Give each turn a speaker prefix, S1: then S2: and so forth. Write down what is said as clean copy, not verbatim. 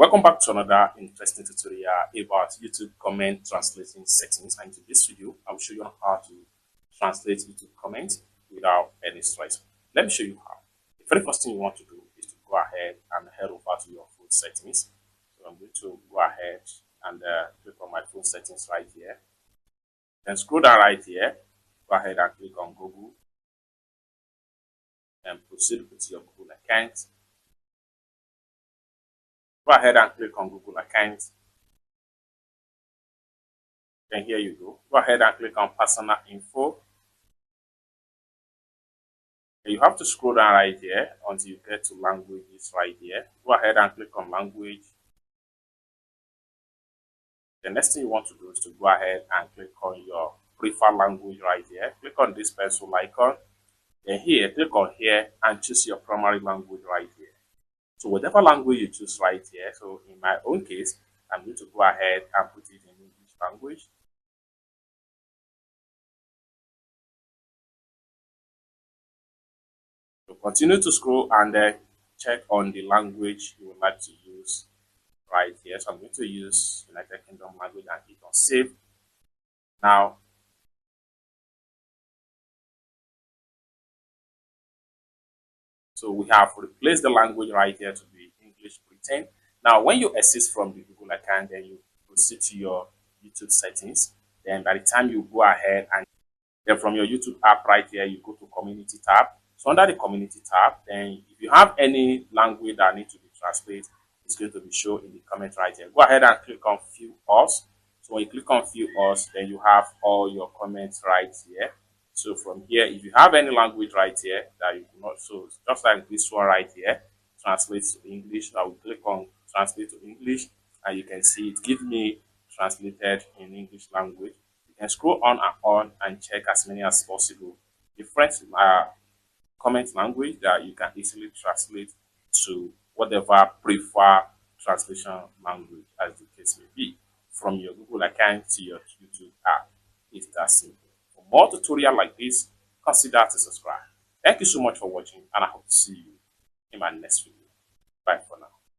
S1: Welcome back to another interesting tutorial about YouTube comment translation settings. And in this video, I will show you how to translate YouTube comments without any stress. Let me show you how. The very first thing you want to do is to go ahead and head over to your phone settings. So I'm going to go ahead and click on my phone settings right here. Then scroll down right here. Go ahead and click on Google and proceed with your Google account. Go ahead and click on Google account. Then here you go. Go ahead and click on personal info. You have to scroll down right here until you get to languages right here. Go ahead and click on language. The next thing you want to do is to go ahead and click on your preferred language right here. Click on this pencil icon. Then here, click on here and choose your primary language right here. So whatever language you choose right here. So in my own case, I'm going to go ahead and put it in English language. So continue to scroll and check on the language you would like to use right here. So I'm going to use United Kingdom language and click on save. Now, so we have replaced the language right here to be English Britain. Now, when you exit from the Google account, then you proceed to your YouTube settings. Then by the time you go ahead and then from your YouTube app right here, you go to Community tab. So under the Community tab, then if you have any language that needs to be translated, it's going to be shown in the comment right here. Go ahead and click on View Us. So when you click on View Us, then you have all your comments right here. So from here, if you have any language right here that you do not, so just like this one right here, translates to English. I will click on Translate to English, and you can see it gives me translated in English language. You can scroll on and check as many as possible different comment language that you can easily translate to whatever preferred translation language as the case may be, from your Google account to your YouTube app. It's that simple. For more tutorials like this, consider to subscribe. Thank you so much for watching, and I hope to see you in my next video.